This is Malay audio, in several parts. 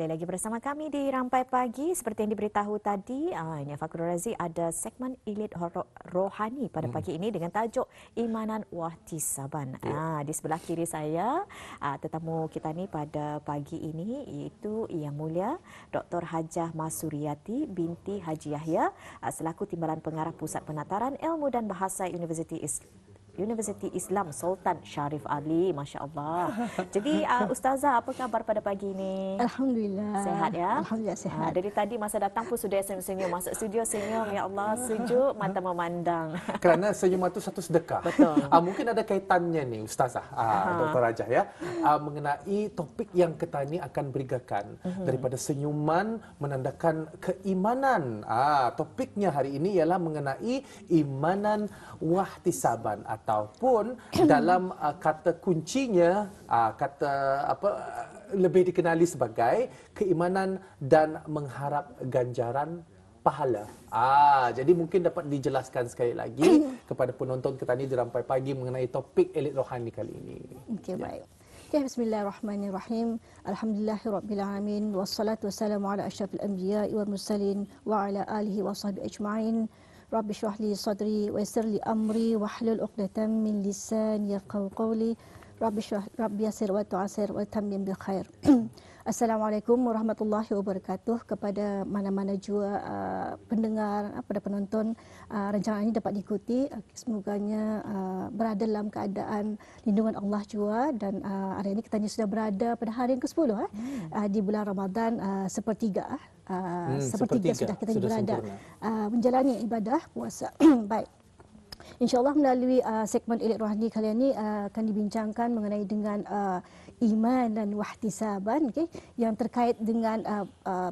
kembali lagi bersama kami di Rampai Pagi. Seperti yang diberitahu tadi, Nia Fakrul Razi ada segmen Ilit Rohani pada pagi ini dengan tajuk Imanan Wahtisaban. Di sebelah kiri saya, tetamu kita ni pada pagi ini iaitu Yang Mulia Dr. Hajah Masuriyati binti Haji Yahya selaku Timbalan Pengarah Pusat Penataran Ilmu dan Bahasa Universiti Islam Sultan Sharif Ali. Masya Allah. Jadi Ustazah, apa khabar pada pagi ini? Alhamdulillah. Sehat ya? Alhamdulillah sehat. Dari tadi masa datang pun sudah senyum-senyum. Masuk studio senyum. Ya Allah, sejuk mata memandang. Kerana senyum itu satu sedekah. Betul. Mungkin ada kaitannya nih Ustazah, Dr. Hajah ya, mengenai topik yang kita ni akan berikan. Daripada senyuman menandakan keimanan. Topiknya hari ini ialah mengenai imanan wahtisaban, ataupun dalam kata kuncinya, lebih dikenali sebagai keimanan dan mengharap ganjaran pahala. Jadi mungkin dapat dijelaskan sekali lagi kepada penonton kita ni di Rampai Pagi mengenai topik elit rohani kali ini. Okey, baik. Okay, bismillahirrahmanirrahim. Alhamdulillahirabbil wassalatu wassalamu ala asyrafil anbiya'i wal mursalin wa ala alihi wa sahbihi ajma'in. Rabbi shrah li sadri wa yassir li amri wahlul 'uqdatam min lisani yafqahu qawli. Rabbi yassir wa tu'assir wa tammim bil khair. Assalamualaikum warahmatullahi wabarakatuh. Kepada mana-mana jua pendengar, pada penonton, rancangan ini dapat diikuti. Semoganya berada dalam keadaan lindungan Allah jua, dan hari ini kita sudah berada pada hari yang ke-10 di bulan Ramadan sepertiga. Sepertiga sudah kita berada menjalani ibadah puasa. Baik. InsyaAllah melalui segmen Elit Rohani kali ini akan dibincangkan mengenai dengan iman dan wahtisaban, yang terkait dengan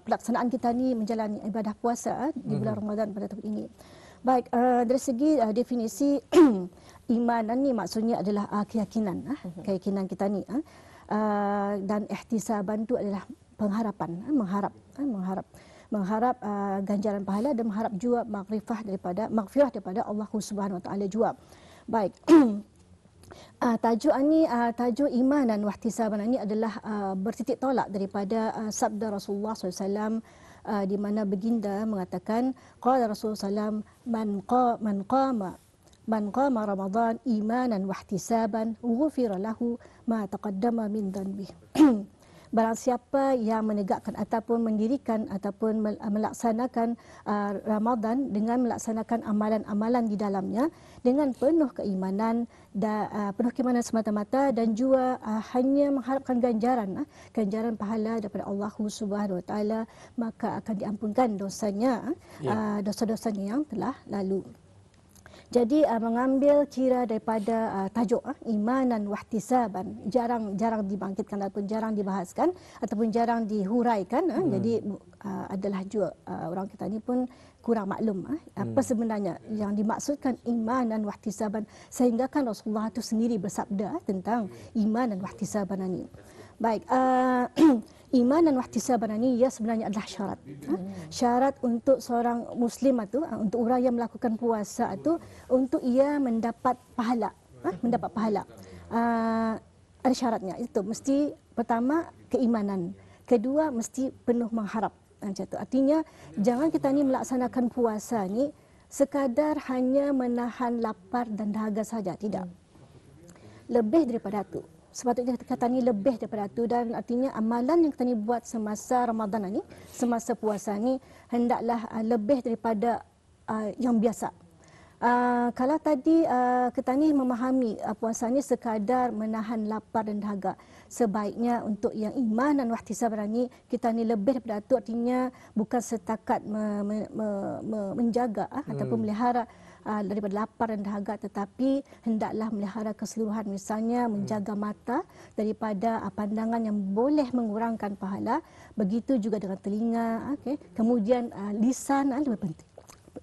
pelaksanaan kita ni menjalani ibadah puasa di bulan Ramadan pada tahun ini. Baik, dari segi definisi iman ni maksudnya adalah keyakinan, keyakinan kita ni, dan ihtisaban tu adalah pengharapan, mengharap ganjaran pahala dan mengharap juga maghfirah daripada Allah Subhanahu Wa Taala juga. Baik. Tajuk iman dan wahtisaban ini adalah bertitik tolak daripada sabda Rasulullah SAW, di mana baginda mengatakan, qala Rasulullah SAW, man qama Ramadan imanan wahtisaban ghufira lahu ma taqaddama min dhanbihi. Barang siapa yang menegakkan ataupun mendirikan ataupun melaksanakan Ramadan dengan melaksanakan amalan-amalan di dalamnya dengan penuh keimanan semata-mata, dan juga hanya mengharapkan ganjaran pahala daripada Allah Subhanahu Wa Taala, maka akan diampunkan dosanya, dosa-dosanya yang telah lalu. Jadi mengambil kira daripada tajuk imanan wahtisaban, jarang dibangkitkan ataupun jarang dibahaskan ataupun jarang dihuraikan. Jadi adalah juga orang kita ni pun kurang maklum apa sebenarnya yang dimaksudkan imanan wahtisaban, sehingga kan Rasulullah itu sendiri bersabda tentang iman dan wahtisaban ini. Baik, iman dan wahtisaban ini sebenarnya adalah syarat. Syarat untuk seorang Muslim itu, untuk orang yang melakukan puasa itu, untuk ia mendapat pahala. Ada syaratnya. Itu mesti pertama keimanan, kedua mesti penuh mengharap. Macam itu. Artinya jangan kita ni melaksanakan puasa ni sekadar hanya menahan lapar dan dahaga saja, tidak. Lebih daripada itu. Sepatutnya kata ni lebih daripada itu, dan artinya amalan yang kita ni buat semasa Ramadan ni, semasa puasa ni, hendaklah lebih daripada yang biasa. Kalau tadi kita ni memahami puasa ni sekadar menahan lapar dan dahaga, sebaiknya untuk yang iman dan wahtisaban ni kita ni lebih daripada itu, artinya bukan setakat menjaga ataupun melihara daripada lapar dan dahaga, tetapi hendaklah melihara keseluruhan, misalnya menjaga mata daripada pandangan yang boleh mengurangkan pahala, begitu juga dengan telinga, kemudian lisan lebih penting.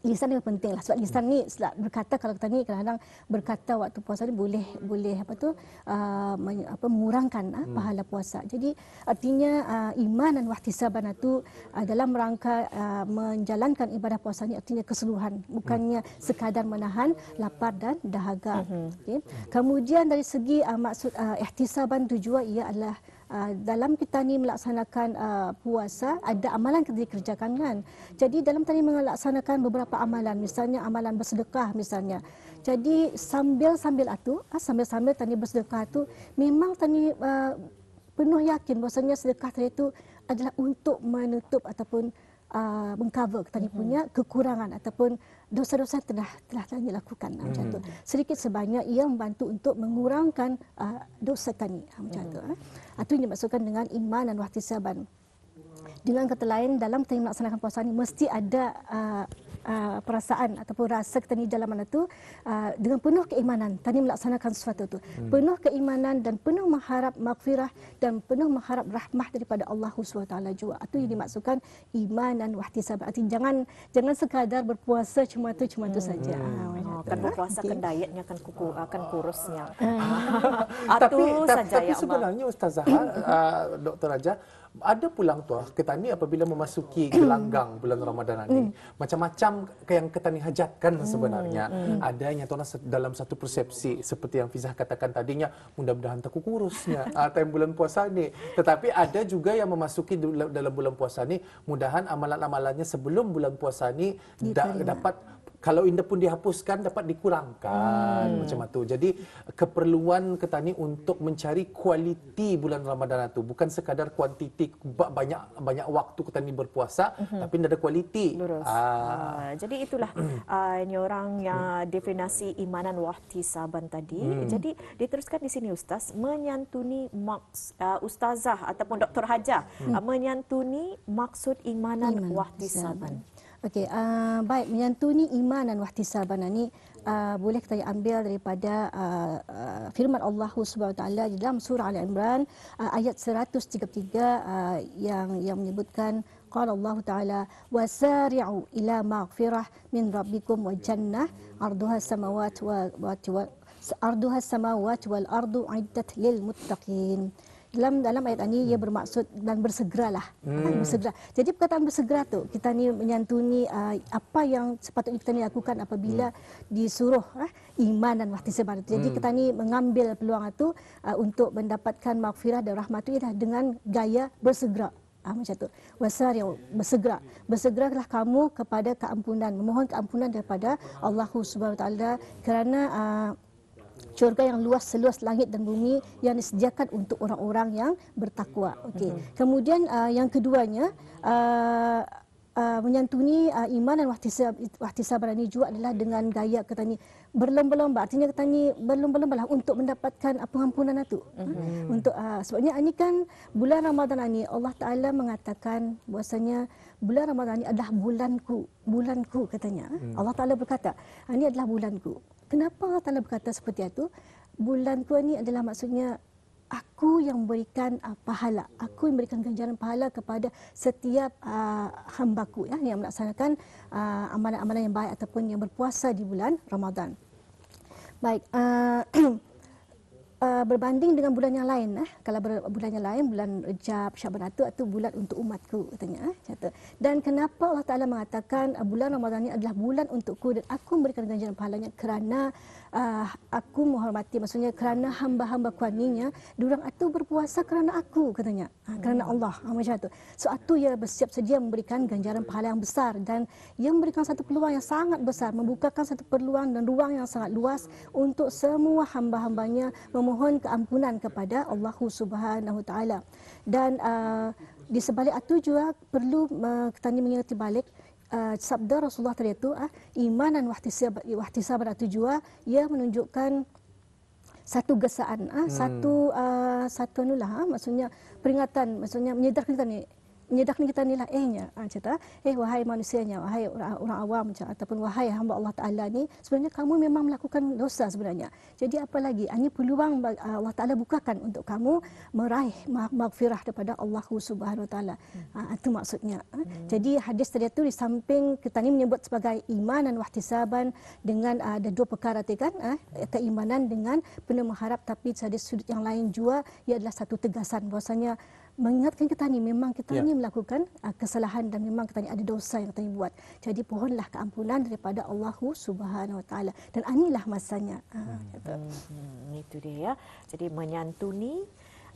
Lisan ni penting lah, sebab lisan ni berkata, kalau kita ni kadang-kadang berkata waktu puasa ni boleh mengurangkan pahala puasa. Jadi artinya iman dan wahtisaban itu dalam rangka menjalankan ibadah puasa ni artinya keseluruhan, bukannya sekadar menahan lapar dan dahaga. Kemudian dari segi maksud ihtisaban tu juga ia adalah dalam kita ni melaksanakan puasa, ada amalan kita dikerjakan kan. Jadi dalam tadi melaksanakan beberapa amalan, misalnya amalan bersedekah misalnya. Jadi sambil tadi bersedekah tu memang tadi penuh yakin bahasanya sedekah tadi itu adalah untuk menutup ataupun mengcover tadi punya kekurangan ataupun dosa-dosa telah tadi lakukan macam tu. Sedikit sebanyak ia membantu untuk mengurangkan dosa tadi macam tu. Itu yang dimaksudkan dengan iman dan wahtisaban. Dengan kata lain, dalam kita melaksanakan puasa ini mesti ada perasaan ataupun rasa kita ni dalam mana tu dengan penuh keimanan tadi melaksanakan sesuatu tu. Penuh keimanan dan penuh mengharap maghfirah dan penuh mengharap rahmah daripada Allah SWT juga. Itu yang dimaksudkan iman dan wahtisab. Artinya jangan sekadar berpuasa cuma tu saja. Kan berpuasa kan dietnya akan kurusnya. Tapi sebenarnya Ustazah, Dr. Raja, ada pulang tuah kita ni apabila memasuki gelanggang bulan Ramadan ini macam-macam yang kita ni hajatkan sebenarnya. Ada yang tuan dalam satu persepsi seperti yang Fizah katakan tadinya, mudah-mudahan tak kurusnya time bulan puasa ni. Tetapi ada juga yang memasuki dalam bulan puasa ni, mudahan amalan-amalannya sebelum bulan puasa ni dapat, kalau indah pun dihapuskan, dapat dikurangkan macam itu. Jadi keperluan kita ni untuk mencari kualiti bulan Ramadan itu, bukan sekadar kuantiti, banyak waktu kita ni berpuasa, tapi tidak ada kualiti. Jadi itulah orang definisi imanan wahtisaban tadi. Jadi diteruskan di sini Ustaz, menyantuni Ustazah ataupun Dr. Haja menyantuni maksud imanan wahtisaban. Okey, baik, menyantuni iman dan wahtisaban ini boleh kita ambil daripada firman Allah SWT di dalam surah Al Imran ayat 133 yang menyebutkan qala Allah Taala wasari'u ila maghfirah min rabbikum wa jannah arduha samawati wal ardu iddat lil muttaqin. Dalam ayat ini ia bermaksud dan bersegeralah. Bersegera. Jadi perkataan bersegera tu kita ni menyantuni apa yang sepatutnya kita ni lakukan apabila disuruh iman dan wahtisaban. Jadi kita ni mengambil peluang itu untuk mendapatkan maghfirah dan rahmat itu ialah dengan gaya bersegera. Macam tu. Wasari'u, bersegera. Bersegeralah kamu kepada keampunan, memohon keampunan daripada Allah Subhanahu Wa Taala kerana syurga yang luas seluas langit dan bumi yang disediakan untuk orang-orang yang bertakwa. Okey. Kemudian yang keduanya menyantuni iman dan wahtisaban ini juga adalah dengan gaya kata ni berlomba-lomba. Artinya kata ni berlomba-lomba lah untuk mendapatkan pengampunan itu. Untuk sebabnya ini kan bulan Ramadan ini Allah Taala mengatakan bahwasanya bulan Ramadan ini adalah bulanku katanya. Allah Taala berkata, ini adalah bulanku. Kenapa Allah Taala berkata seperti itu? Bulanku ini adalah maksudnya aku yang memberikan pahala, aku yang memberikan ganjaran pahala kepada setiap hambaku yang melaksanakan amalan-amalan yang baik ataupun yang berpuasa di bulan Ramadan. Baik, berbanding dengan bulan yang lain, kalau bulan yang lain, bulan Rejab, Syaban itu bulan untuk umatku katanya. Dan kenapa Allah Taala mengatakan bulan Ramadan ini adalah bulan untukku dan aku memberikan ganjaran pahalanya kerana aku menghormati, maksudnya kerana hamba-hamba kuaninya, diorang itu berpuasa kerana aku katanya, kerana Allah macam itu. So itu ia bersiap sedia memberikan ganjaran pahala yang besar dan ia memberikan satu peluang yang sangat besar, membukakan satu peluang dan ruang yang sangat luas untuk semua hamba-hambanya memohon keampunan kepada Allah Subhanahu Taala. Dan di sebalik itu juga perlu kita mengingati balik sabda Rasulullah tadi itu, iman dan wahtisaban itu juga ia menunjukkan satu gesaan, satu maksudnya peringatan, maksudnya menyedarkan kita ni lah cerita wahai manusianya, wahai orang awam macam ataupun wahai hamba Allah Taala ni, sebenarnya kamu memang melakukan dosa sebenarnya. Jadi apa lagi, ini peluang Allah Taala bukakan untuk kamu meraih maghfirah daripada Allah Subhanahu Wa Taala. Itu maksudnya. Jadi hadis tadi itu di samping kita ni menyebut sebagai iman dan wahtisaban dengan ada dua perkara tadi kan, keimanan dengan penuh mengharap, tapi dari sudut yang lain juga ia adalah satu tegasan bahwasanya mengingatkan kita ni memang kita ni melakukan kesalahan dan memang kita ni ada dosa yang kita ni buat. Jadi pohonlah keampunan daripada Allah Subhanahu Wa Taala dan inilah masanya. Itu dia ya. Jadi menyantuni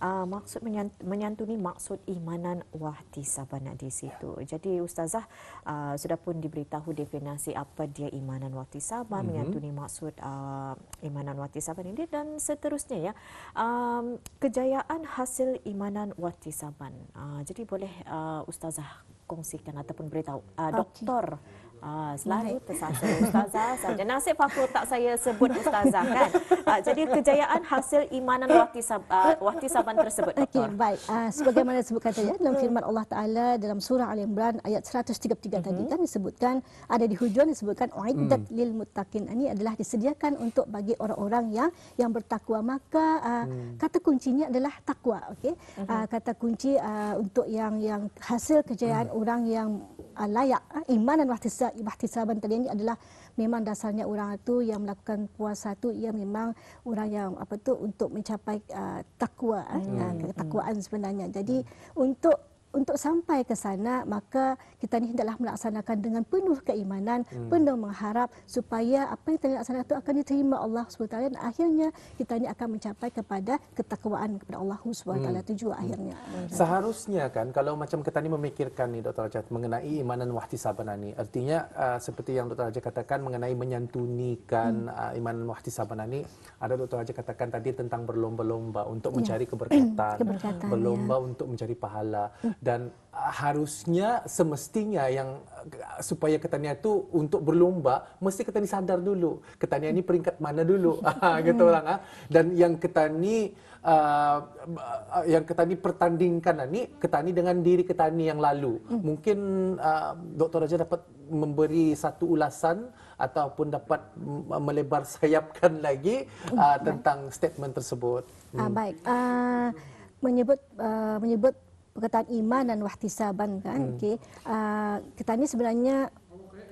maksud menyantuni maksud imanan wahtisaban di situ. Jadi ustazah sudah pun diberitahu definisi apa dia imanan wahtisaban, menyantuni maksud imanan wahtisaban ini dan seterusnya ya. Kejayaan hasil imanan wahtisaban. Jadi boleh ustazah kongsikan ataupun beritahu. Doktor selalu tersasar ustazah saja. Nasib aku tak saya sebut ustazah kan. Jadi kejayaan hasil imanan wahtisaban tersebut doktor. Okey, baik. Sebagaimana disebutkan tadi dalam firman Allah Taala dalam surah Al-Imran ayat 133 tadi kan disebutkan, ada di hujung disebutkan uiddat lil muttaqin. Ini adalah disediakan untuk bagi orang-orang yang bertakwa. Maka kata kuncinya adalah takwa, okey. Kata kunci untuk yang hasil kejayaan orang yang layak iman dan wahtisaban tadi ini adalah memang dasarnya orang itu yang melakukan puasa tu ia memang orang yang untuk mencapai takwa, ketakwaan sebenarnya. Jadi untuk sampai ke sana maka kita ni hendaklah melaksanakan dengan penuh keimanan, penuh mengharap supaya apa yang kita laksanakan itu akan diterima Allah SWT dan akhirnya kita ni akan mencapai kepada ketakwaan kepada Allah SWT tujuan akhirnya. Seharusnya kan kalau macam kita ni memikirkan ni Dr. Raja mengenai imanan wahtisaban ni, artinya seperti yang Dr. Raja katakan mengenai menyantunikan imanan wahtisaban ni, ada Dr. Raja katakan tadi tentang berlomba-lomba untuk mencari keberkatan, berlomba untuk mencari pahala. Dan harusnya semestinya yang supaya ketanian itu untuk berlomba mesti ketani sadar dulu ketanian ini peringkat mana dulu gitu orang dan yang ketani pertandingkan ni ketani dengan diri ketani yang lalu. Mungkin Dr. Raja dapat memberi satu ulasan ataupun dapat melebar sayapkan lagi tentang statement tersebut. Baik. Menyebut perkataan iman dan wahtisaban kan, okey. Kita ni sebenarnya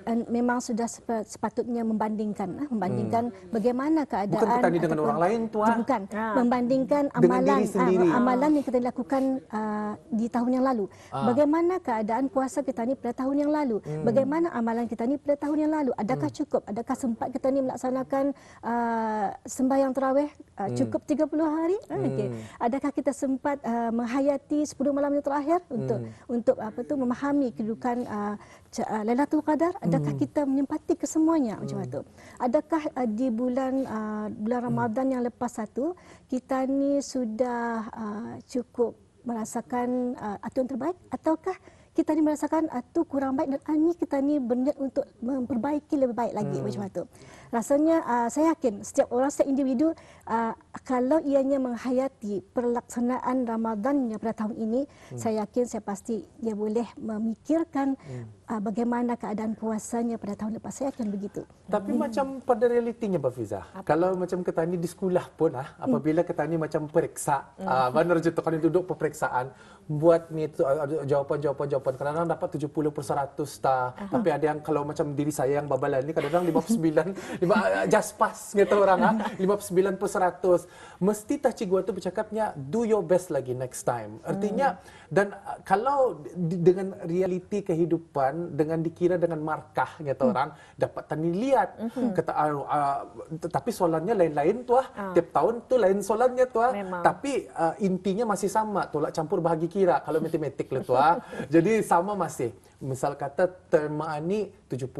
memang sudah sepatutnya membandingkan bagaimana keadaan bukan bertanding dengan orang lain bukan membandingkan amalan yang kita lakukan di tahun yang lalu, bagaimana keadaan puasa kita ni pada tahun yang lalu, bagaimana amalan kita ni pada tahun yang lalu, adakah cukup, adakah sempat kita ni melaksanakan sembahyang tarawih cukup 30 hari, okey, adakah kita sempat menghayati 10 malam yang terakhir untuk memahami kedudukan Lailatul Qadar, adakah kita menyempati kesemuanya macam itu? Adakah di bulan Ramadan yang lepas satu kita ni sudah cukup merasakan itu yang terbaik ataukah kita ni merasakan itu kurang baik dan ini kita ni berniat untuk memperbaiki lebih baik lagi macam itu. Rasanya saya yakin setiap orang, setiap individu kalau ianya menghayati pelaksanaan Ramadannya pada tahun ini, saya yakin, saya pasti dia boleh memikirkan bagaimana keadaan puasanya pada tahun lepas. Saya yakin begitu. Tapi macam pada realitinya Mbak Fiza, kalau macam kita ni di sekolah pun apabila kita ni macam periksa, benar je tu kan duduk peperiksaan, buat ni jawapan kadang-kadang dapat 70% tapi ada yang kalau macam diri saya yang babalan ni kadang-kadang 59 just pass gitu orang 59%. Mesti tak cikgu tu bercakapnya do your best lagi next time. Artinya dan kalau dengan realiti kehidupan dengan dikira dengan markah gitu orang dapat tani lihat kata tapi soalannya lain-lain tu tiap tahun tu lain soalannya tu tapi intinya masih sama, tolak campur bahagi kira kalau matematik lah tu jadi sama masih. Misal kata term ni 70,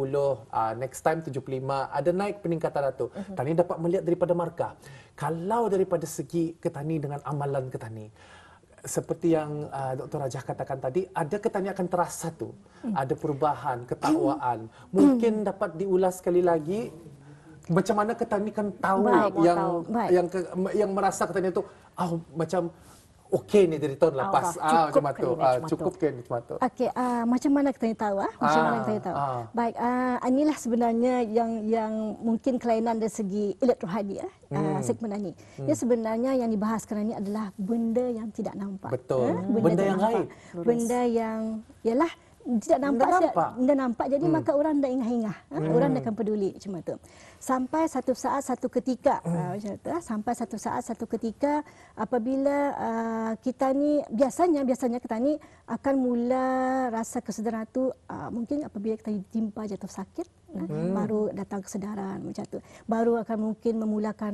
next time 75, ada naik peningkatan itu. Tani dapat melihat daripada markah. Kalau daripada segi ketani dengan amalan ketani, seperti yang Dr. Rajah katakan tadi, ada ketani akan terasa tu, ada perubahan, ketakwaan. Mungkin dapat diulas sekali lagi. Macam mana ketani kan tahu yang merasa ketani itu, macam okey ni dari tahun lepas macam tu cukup ke macam tu. Okey, macam mana kita tahu macam mana kita tahu. Baik, inilah sebenarnya yang mungkin kelainan dari segi ilmu rohani segmen ini. Ya sebenarnya yang dibahaskan ini adalah benda yang tidak nampak. Betul. Benda yang gaib. Benda yang ialah tidak nampak, jadi maka orang dah ingah-ingah, orang dah akan peduli macam tu. Sampai satu saat satu ketika macam tu, sampai satu saat satu ketika apabila kita ni biasanya kita ni akan mula rasa kesedaran tu mungkin apabila kita ditimpa jatuh sakit baru datang kesedaran macam tu. Baru akan mungkin memulakan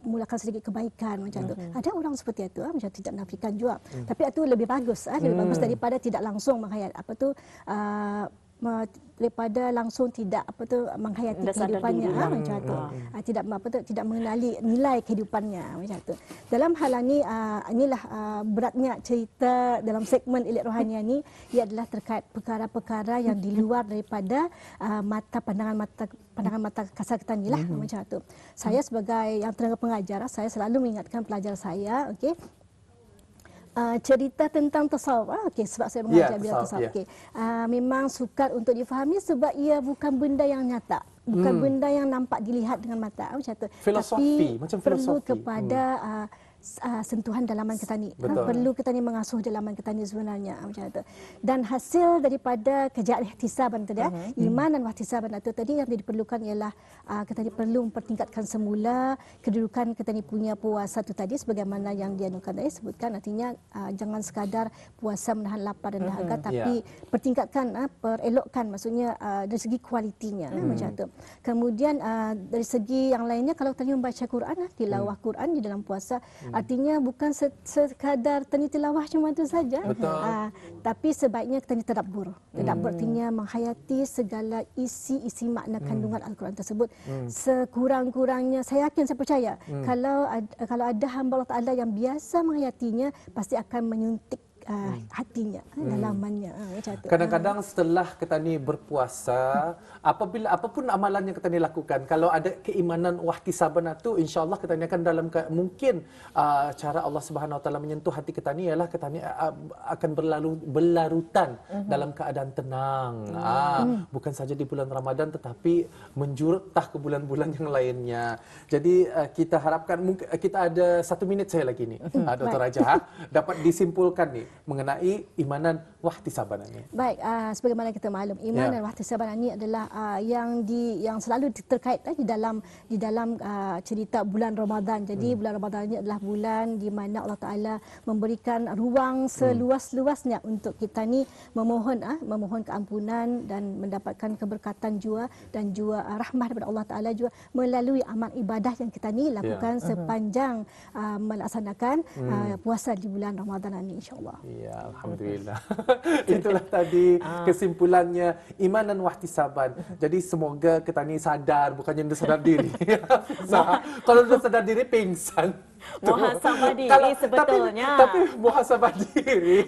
memulakan sedikit kebaikan macam tu. Ada orang seperti itu macam tidak menafikan juga. Tapi itu lebih bagus lebih bagus daripada tidak langsung menghayat daripada langsung tidak menghayati kehidupannya macam tu. Tidak mengenali nilai kehidupannya macam tu. Dalam hal ini inilah beratnya cerita dalam segmen Elite Rohani ini, ia adalah terkait perkara-perkara yang di luar daripada pandangan mata kasar kita ni lah macam tu. Saya sebagai yang tenaga pengajar, saya selalu mengingatkan pelajar saya, okey, cerita tentang tasawuf. Sebab saya mengajar bidang tasawuf. Memang sukar untuk difahami sebab ia bukan benda yang nyata, bukan benda yang nampak dilihat dengan mata macam tu. Filosofi, tapi macam perlu filosofi. kepada sentuhan dalaman kita ni. Perlu kita ni mengasuh dalaman kita ni sebenarnya macam tu. Dan hasil daripada kerjaan ihtisaban tadi, iman dan wahtisaban itu tadi yang diperlukan ialah kita ni perlu mempertingkatkan semula kedudukan kita ni punya puasa tu tadi, sebagaimana yang dianukan tadi sebutkan, artinya jangan sekadar puasa menahan lapar dan dahaga, tapi pertingkatkan, perelokkan, maksudnya dari segi kualitinya macam tu. Kemudian dari segi yang lainnya, kalau kita ni membaca Quran, tilawah Quran di dalam puasa, artinya bukan sekadar tani tilawah cuma itu saja, tapi sebaiknya kita tadabbur. Tadabbur artinya menghayati segala isi makna kandungan Al-Quran tersebut. Sekurang-kurangnya, saya yakin, saya percaya, kalau ada hamba Allah Taala yang biasa menghayatinya, pasti akan menyuntik hatinya, dalamannya macam tu. Kadang-kadang setelah kita ni berpuasa, apapun amalan yang kita ni lakukan, kalau ada keimanan wahtisaban itu, insya-Allah kita ni akan mungkin cara Allah Subhanahu Wa Taala menyentuh hati kita ni ialah kita ni akan berlarutan dalam keadaan tenang. Bukan saja di bulan Ramadan tetapi menjurutah ke bulan-bulan yang lainnya. Jadi kita harapkan kita ada 1 minit saya lagi ni, Dr. Raja, dapat disimpulkan ni mengenai imanan wahtisaban ini. Baik, sebagaimana kita maklum, iman dan wahtisaban ini adalah yang selalu terkait di dalam cerita bulan Ramadan. Jadi bulan Ramadan ini adalah bulan di mana Allah Taala memberikan ruang seluas-luasnya untuk kita ni memohon keampunan dan mendapatkan keberkatan jua dan jua rahmat daripada Allah Taala juga melalui amal ibadah yang kita ni lakukan sepanjang melaksanakan puasa di bulan Ramadan ini, insya-Allah. Ya, alhamdulillah. Itulah tadi kesimpulannya iman dan wahtisaban. Jadi semoga kita ni sadar, bukannya dah sadar diri. Kalau dah sadar diri pingsan. Muhasabah diri sebetulnya. Tapi muhasabah diri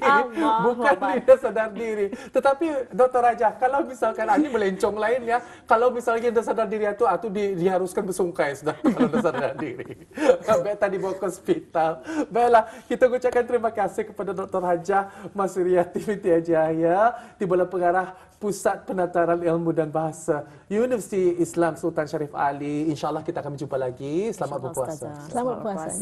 bukan dia sadar diri. Tetapi Dr. Raja, kalau misalkan ini melencong lain ya, kalau misalnya dia sadar diri itu diharuskan bersungkai sudah kalau dia sadar diri. Baik tadi bawa ke hospital. Baiklah, kita ucapkan terima kasih kepada Dr. Haja Mas Riyati Binti Jaya, Timbalan Pengarah Pusat Penataran Ilmu dan Bahasa Universiti Islam Sultan Syarif Ali. InsyaAllah kita akan berjumpa lagi. Selamat berpuasa. Selamat berpuasa.